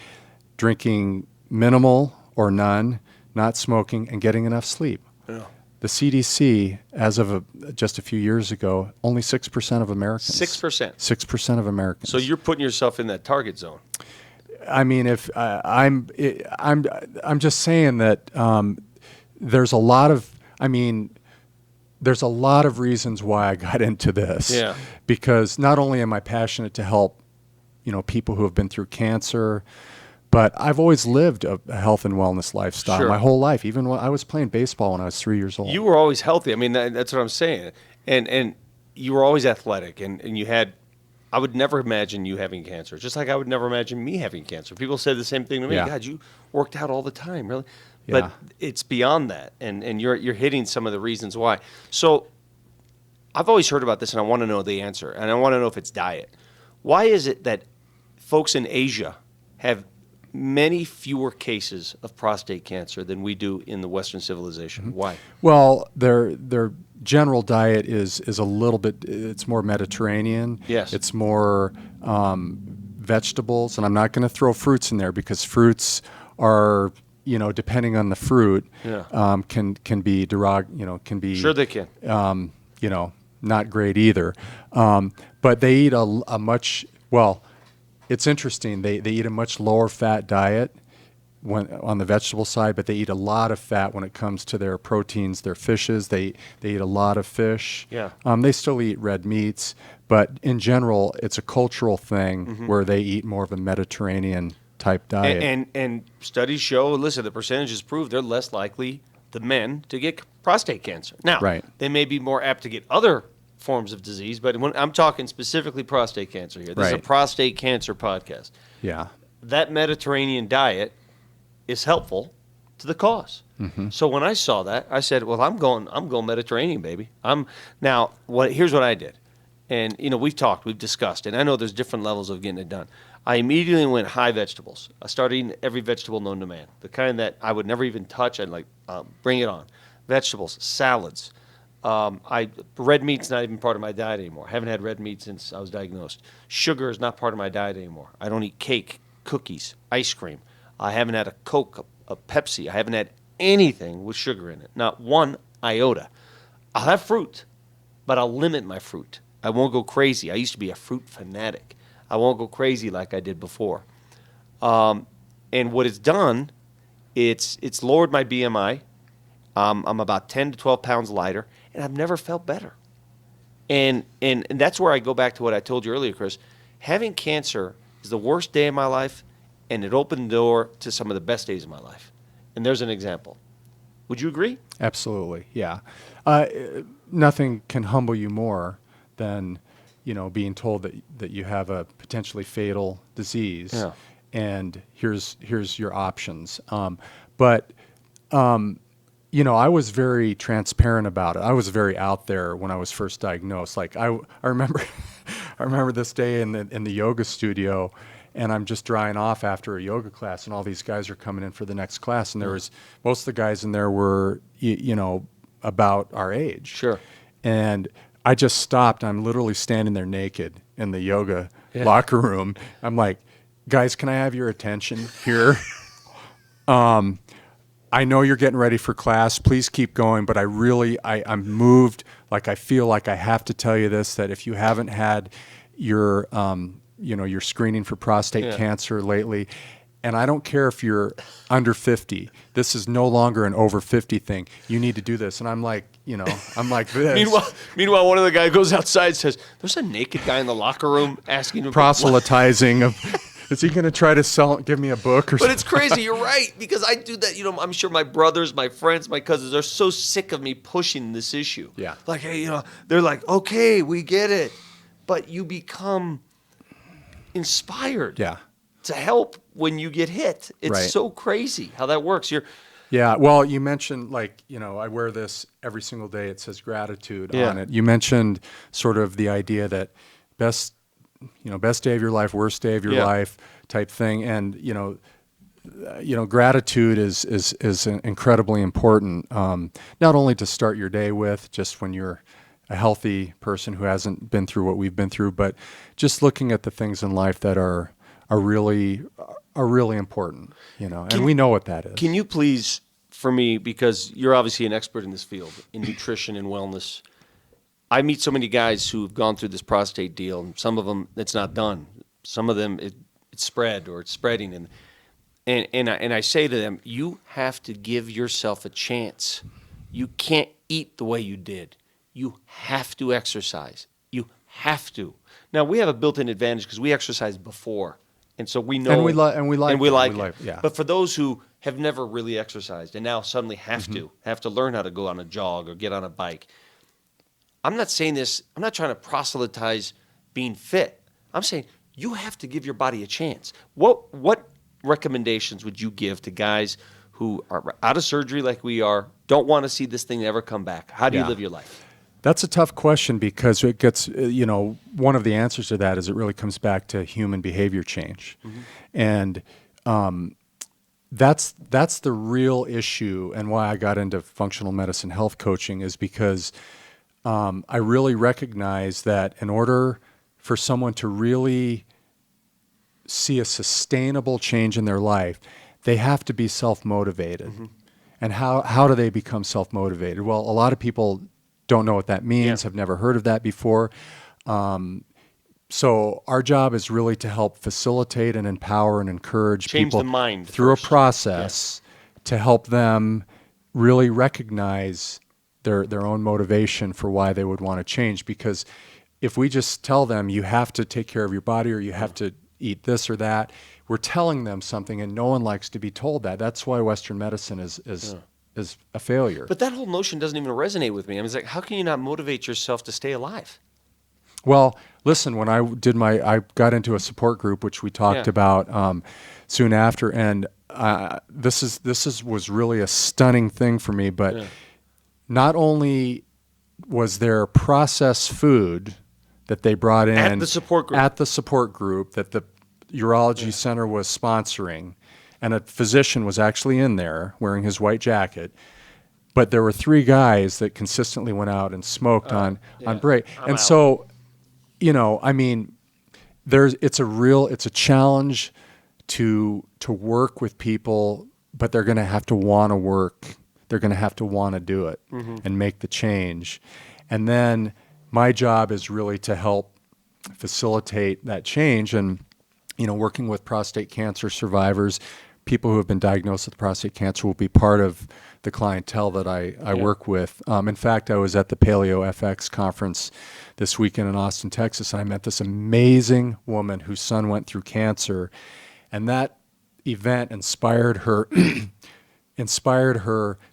Speaker 2: drinking minimal or none, not smoking, and getting enough sleep.
Speaker 1: Yeah.
Speaker 2: The CDC, as of just a few years ago, only 6% of Americans.
Speaker 1: 6%.
Speaker 2: 6% of Americans.
Speaker 1: So you're putting yourself in that target zone.
Speaker 2: I mean, if I'm just saying that there's a lot of reasons why I got into this.
Speaker 1: Yeah.
Speaker 2: Because not only am I passionate to help, people who have been through cancer, but I've always lived a health and wellness lifestyle
Speaker 1: Sure.
Speaker 2: my whole life. Even when I was playing baseball when I was 3 years old.
Speaker 1: You were always healthy. I mean, that's what I'm saying. And you were always athletic, and you had. I would never imagine you having cancer, just like I would never imagine me having cancer. People say the same thing to me.
Speaker 2: Yeah.
Speaker 1: God, you worked out all the time, really.
Speaker 2: Yeah.
Speaker 1: But it's beyond that, and you're hitting some of the reasons why. So I've always heard about this, and I want to know the answer, and I want to know if it's diet. Why is it that folks in Asia have many fewer cases of prostate cancer than we do in the Western civilization? Why?
Speaker 2: Well, their general diet is a little bit. It's more Mediterranean.
Speaker 1: Yes.
Speaker 2: It's more vegetables, and I'm not going to throw fruits in there because fruits are, depending on the fruit,
Speaker 1: Yeah.
Speaker 2: can be can be
Speaker 1: Sure they can.
Speaker 2: not great either. But they eat a much It's interesting. They eat a much lower fat diet on the vegetable side, but they eat a lot of fat when it comes to their proteins, their fishes. They eat a lot of fish.
Speaker 1: Yeah.
Speaker 2: They still eat red meats, but in general, it's a cultural thing where they eat more of a Mediterranean type diet.
Speaker 1: And studies show, listen, the percentages prove they're less likely, the men, to get prostate cancer. Now,
Speaker 2: Right.
Speaker 1: they may be more apt to get other forms of disease, but when I'm talking specifically prostate cancer here. This is a
Speaker 2: Right.
Speaker 1: prostate cancer podcast.
Speaker 2: Yeah.
Speaker 1: That Mediterranean diet is helpful to the cause. So when I saw that, I said, "Well, I'm going Mediterranean, baby." Here's what I did, and we've discussed, and I know there's different levels of getting it done. I immediately went high vegetables. I started eating every vegetable known to man, the kind that I would never even touch. I'd bring it on, vegetables, salads. Red meat's not even part of my diet anymore. I haven't had red meat since I was diagnosed. Sugar is not part of my diet anymore. I don't eat cake, cookies, ice cream. I haven't had a Coke, a Pepsi. I haven't had anything with sugar in it, not one iota. I'll have fruit, but I'll limit my fruit. I won't go crazy. I used to be a fruit fanatic. I won't go crazy like I did before. And what it's done, it's lowered my BMI. I'm about 10 to 12 pounds lighter, and I've never felt better. And that's where I go back to what I told you earlier, Chris. Having cancer is the worst day of my life, and it opened the door to some of the best days of my life. And there's an example. Would you agree?
Speaker 2: Absolutely, yeah. Nothing can humble you more than, being told that you have a potentially fatal disease,
Speaker 1: Yeah.
Speaker 2: and here's your options. I was very transparent about it. I was very out there when I was first diagnosed. Like I remember, I remember this day in the yoga studio, and I'm just drying off after a yoga class, and all these guys are coming in for the next class, and there was most of the guys in there were about our age.
Speaker 1: Sure.
Speaker 2: And I just stopped. I'm literally standing there naked in the yoga locker room. I'm like, guys, can I have your attention here? I know you're getting ready for class. Please keep going. But I'm moved. Like, I feel like I have to tell you this, that if you haven't had your, your screening for prostate cancer lately, and I don't care if you're under 50, this is no longer an over 50 thing. You need to do this. And I'm like, I'm like this.
Speaker 1: Meanwhile, one of the guys goes outside and says, there's a naked guy in the locker room asking him.
Speaker 2: Proselytizing of, is he going to try to give me a book or something?
Speaker 1: But it's crazy. You're right. Because I do that. I'm sure my brothers, my friends, my cousins are so sick of me pushing this issue.
Speaker 2: Yeah.
Speaker 1: Like, hey, they're like, okay, we get it. But you become inspired.
Speaker 2: Yeah.
Speaker 1: To help when you get hit. It's
Speaker 2: right.
Speaker 1: So crazy how that works.
Speaker 2: Yeah, well, you mentioned, I wear this every single day. It says gratitude on it. You mentioned sort of the idea that best day of your life, worst day of your life type thing. And, gratitude is incredibly important, not only to start your day with, just when you're a healthy person who hasn't been through what we've been through, but just looking at the things in life that are really important, and we know what that is.
Speaker 1: Can you please, for me, because you're obviously an expert in this field, in nutrition and wellness, I meet so many guys who've gone through this prostate deal, and some of them, it's not done. Some of them, it's spread or it's spreading. And I say to them, you have to give yourself a chance. You can't eat the way you did. You have to exercise. You have to. Now, we have a built-in advantage because we exercised before. And so we know,
Speaker 2: and we like it. Yeah.
Speaker 1: But for those who have never really exercised and now suddenly have to learn how to go on a jog or get on a bike. I'm not saying this. I'm not trying to proselytize being fit. I'm saying you have to give your body a chance. What recommendations would you give to guys who are out of surgery like we are, don't want to see this thing ever come back? How do you live your life?
Speaker 2: That's a tough question because it gets, one of the answers to that is it really comes back to human behavior change. And that's the real issue, and why I got into functional medicine health coaching is because I really recognize that in order for someone to really see a sustainable change in their life, they have to be self-motivated. And how do they become self-motivated? Well, a lot of people don't know what that means, have never heard of that before. So our job is really to help facilitate and empower and encourage people
Speaker 1: the mind
Speaker 2: through
Speaker 1: first.
Speaker 2: A process to help them really recognize their own motivation for why they would want to change. Because if we just tell them you have to take care of your body or you have to eat this or that, we're telling them something, and no one likes to be told that. That's why Western medicine is a failure.
Speaker 1: But that whole notion doesn't even resonate with me. I mean, it's like, how can you not motivate yourself to stay alive?
Speaker 2: Well, listen, when I got into a support group, which we talked about soon after, and this was really a stunning thing for me. But not only was there processed food that they brought in
Speaker 1: at the support group
Speaker 2: that the urology center was sponsoring, and a physician was actually in there wearing his white jacket. But there were 3 guys that consistently went out and smoked on break. And so, I mean, it's a challenge to work with people, but they're going to have to want to work. They're going to have to want to do it and make the change. And then my job is really to help facilitate that change. And, working with prostate cancer survivors, people who have been diagnosed with prostate cancer will be part of the clientele that I work with. In fact, I was at the Paleo FX conference this weekend in Austin, Texas, and I met this amazing woman whose son went through cancer, and that event inspired her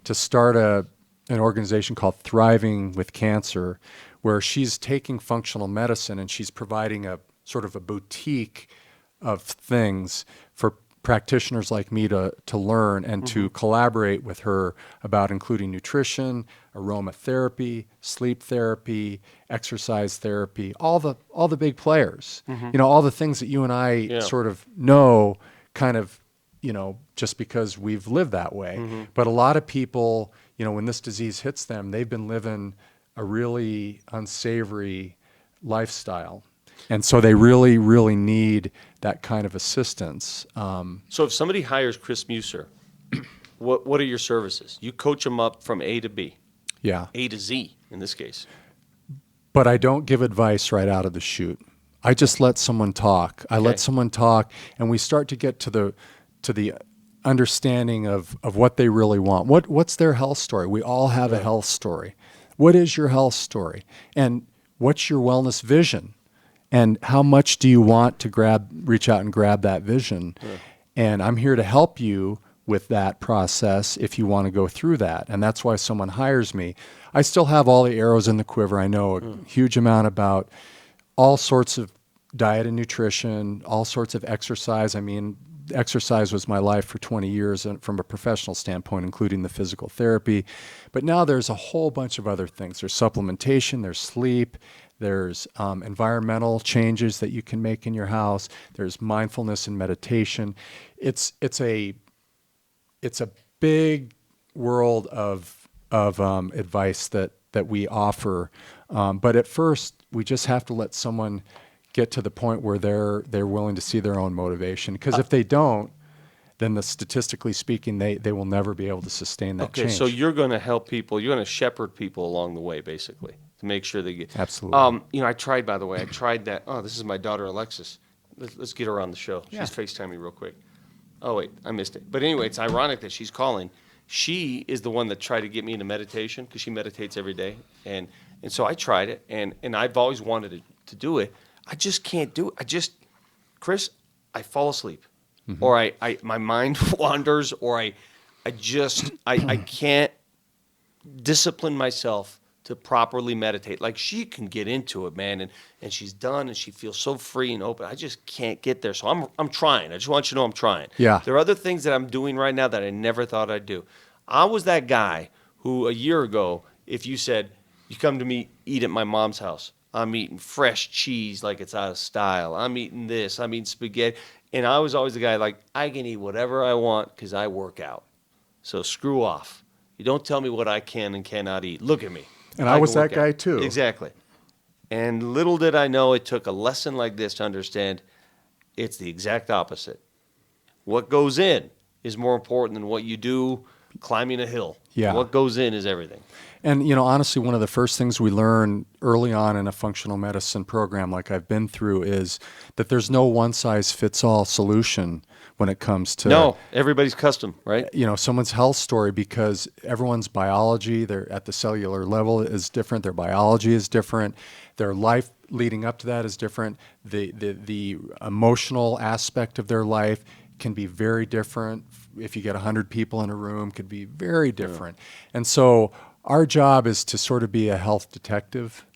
Speaker 2: to start an organization called Thriving with Cancer, where she's taking functional medicine and she's providing a sort of a boutique of things for practitioners like me to learn and to collaborate with her about including nutrition, aromatherapy, sleep therapy, exercise therapy, all the big players. All the things that you and I sort of know kind of, just because we've lived that way. But a lot of people, when this disease hits them, they've been living a really unsavory lifestyle. And so they really, really need that kind of assistance.
Speaker 1: So if somebody hires Chris Mueser, what are your services? You coach them up from A to B.
Speaker 2: Yeah.
Speaker 1: A to Z in this case.
Speaker 2: But I don't give advice right out of the chute. I just let someone talk. I let someone talk, and we start to get to the understanding of what they really want. What's their health story? We all have a health story. What is your health story? And what's your wellness vision? And how much do you want to reach out and grab that vision? Yeah. And I'm here to help you with that process if you want to go through that. And that's why someone hires me. I still have all the arrows in the quiver. I know a huge amount about all sorts of diet and nutrition, all sorts of exercise. I mean, exercise was my life for 20 years and from a professional standpoint, including the physical therapy. But now there's a whole bunch of other things. There's supplementation, there's sleep, there's environmental changes that you can make in your house. There's mindfulness and meditation. It's a big world of advice that we offer. But at first, we just have to let someone get to the point where they're willing to see their own motivation. Because if they don't, then statistically speaking, they will never be able to sustain that change.
Speaker 1: Okay, so you're going to help people. You're going to shepherd people along the way, basically, to make sure they get.
Speaker 2: Absolutely.
Speaker 1: I tried, by the way. I tried that. Oh, this is my daughter, Alexis. Let's get her on the show.
Speaker 2: Yeah.
Speaker 1: She's FaceTiming me real quick. Oh, wait, I missed it. But anyway, it's ironic that she's calling. She is the one that tried to get me into meditation because she meditates every day. And so I tried it, and I've always wanted to do it. I just can't do it. Chris, I fall asleep. Or my mind wanders, or I can't discipline myself to properly meditate. Like, she can get into it, man, and she's done, and she feels so free and open. I just can't get there. So I'm trying. I just want you to know I'm trying.
Speaker 2: Yeah.
Speaker 1: There are other things that I'm doing right now that I never thought I'd do. I was that guy who a year ago, if you said, you come to me, eat at my mom's house, I'm eating fresh cheese like it's out of style. I'm eating this. I'm eating spaghetti. And I was always the guy like, I can eat whatever I want because I work out. So screw off. You don't tell me what I can and cannot eat. Look at me.
Speaker 2: And I was that guy too.
Speaker 1: Exactly. And little did I know it took a lesson like this to understand it's the exact opposite. What goes in is more important than what you do climbing a hill.
Speaker 2: Yeah.
Speaker 1: What goes in is everything.
Speaker 2: And, honestly, one of the first things we learn early on in a functional medicine program like I've been through is that there's no one-size-fits-all solution when it comes to...
Speaker 1: No, everybody's custom, right?
Speaker 2: Someone's health story, because everyone's biology, they're at the cellular level is different, their biology is different, their life leading up to that is different, the emotional aspect of their life can be very different. If you get 100 people in a room, could be very different. Yeah. And so our job is to sort of be a health detective,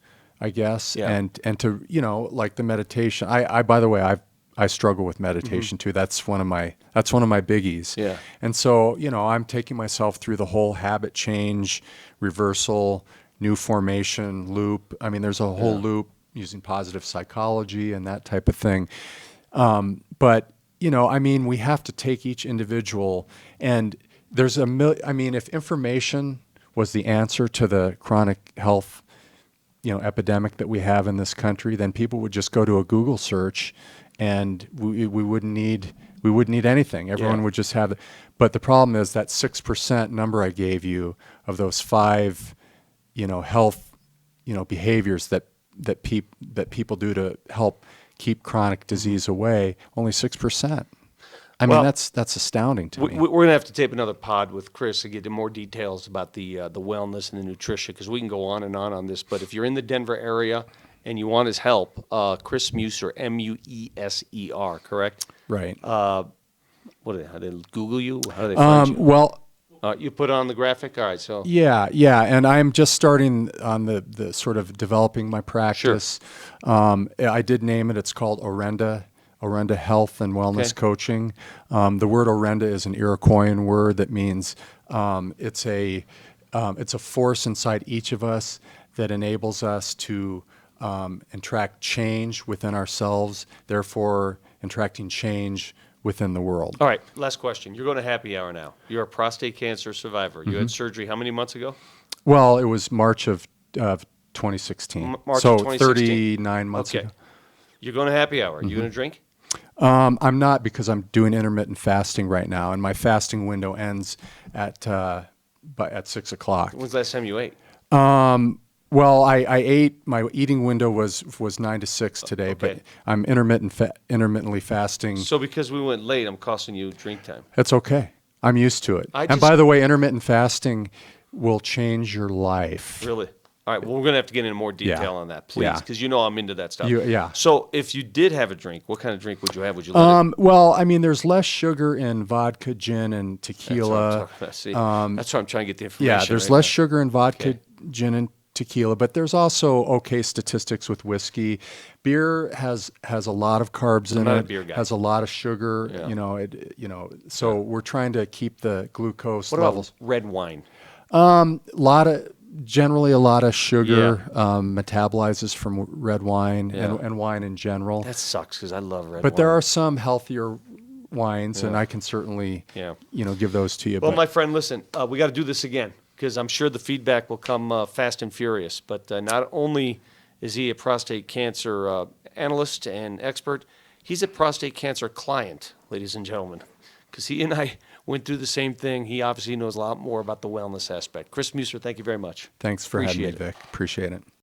Speaker 2: I guess, and to, like the meditation. I by the way, I struggle with meditation too. That's one of my biggies.
Speaker 1: Yeah.
Speaker 2: And so, I'm taking myself through the whole habit change, reversal, new formation loop. I mean, there's a whole loop using positive psychology and that type of thing. But we have to take each individual, and there's if information was the answer to the chronic health, epidemic that we have in this country, then people would just go to a Google search, and we wouldn't need anything. Everyone would just have it. But the problem is that 6% number I gave you of those 5, health, behaviors that people do to help keep chronic disease away, only 6%. That's astounding to me.
Speaker 1: We're going to have to tape another pod with Chris to get into more details about the wellness and the nutrition, because we can go on and on this. But if you're in the Denver area and you want his help, Chris Mueser, Mueser, correct?
Speaker 2: Right.
Speaker 1: How do they Google you? How do they find you?
Speaker 2: Well,
Speaker 1: you put it on the graphic? All right, so.
Speaker 2: Yeah, and I'm just starting on the sort of developing my practice.
Speaker 1: Sure.
Speaker 2: I did name it. It's called Orenda, Orenda Health and Wellness
Speaker 1: Okay.
Speaker 2: Coaching. The word Orenda is an Iroquoian word that means it's a force inside each of us that enables us to attract change within ourselves, therefore attracting change within the world.
Speaker 1: All right, last question. You're going to happy hour now. You're a prostate cancer survivor. You
Speaker 2: Mm-hmm.
Speaker 1: had surgery how many months ago?
Speaker 2: Well, it was March of 2016.
Speaker 1: March
Speaker 2: so
Speaker 1: of 2016.
Speaker 2: 39 months
Speaker 1: Okay.
Speaker 2: ago.
Speaker 1: You're going to happy hour.
Speaker 2: Mm-hmm.
Speaker 1: You going to drink?
Speaker 2: I'm not, because I'm doing intermittent fasting right now, and my fasting window ends at 6 o'clock.
Speaker 1: When's the last time you ate?
Speaker 2: Well, I ate. My eating window was 9 to 6 today,
Speaker 1: Okay.
Speaker 2: but I'm intermittently fasting.
Speaker 1: So because we went late, I'm costing you drink time.
Speaker 2: That's okay. I'm used to it.
Speaker 1: I
Speaker 2: And
Speaker 1: just-
Speaker 2: by the way, intermittent fasting will change your life.
Speaker 1: Really? All right, well, we're going to have to get into more detail
Speaker 2: Yeah.
Speaker 1: on that, please,
Speaker 2: Yeah.
Speaker 1: because you know I'm into that stuff.
Speaker 2: Yeah.
Speaker 1: So if you did have a drink, what kind of drink would you have? Would you let it?
Speaker 2: Well, I mean, there's less sugar in vodka, gin, and
Speaker 1: That's what I'm
Speaker 2: tequila.
Speaker 1: talking about. See, that's why I'm trying to get the information.
Speaker 2: Yeah, there's
Speaker 1: right
Speaker 2: less
Speaker 1: now.
Speaker 2: sugar in vodka,
Speaker 1: Okay.
Speaker 2: gin, and tequila, but there's also okay statistics with whiskey. Beer has a lot of carbs in
Speaker 1: not a
Speaker 2: it.
Speaker 1: beer guy.
Speaker 2: Has a lot of sugar.
Speaker 1: Yeah.
Speaker 2: So we're trying to keep the glucose
Speaker 1: What
Speaker 2: levels.
Speaker 1: about red wine?
Speaker 2: Generally a lot of sugar metabolizes from red wine
Speaker 1: Yeah.
Speaker 2: and wine in general.
Speaker 1: That sucks because I love red wine.
Speaker 2: But there are some healthier wines, and I can certainly
Speaker 1: Yeah.
Speaker 2: give those to you.
Speaker 1: Well,
Speaker 2: but
Speaker 1: my friend, listen, we got to do this again because I'm sure the feedback will come fast and furious. But not only is he a prostate cancer analyst and expert, he's a prostate cancer client, ladies and gentlemen, because he and I went through the same thing. He obviously knows a lot more about the wellness aspect. Chris Mueser, thank you very much.
Speaker 2: thanks for having me,
Speaker 1: Appreciate it.
Speaker 2: Vic. Appreciate it.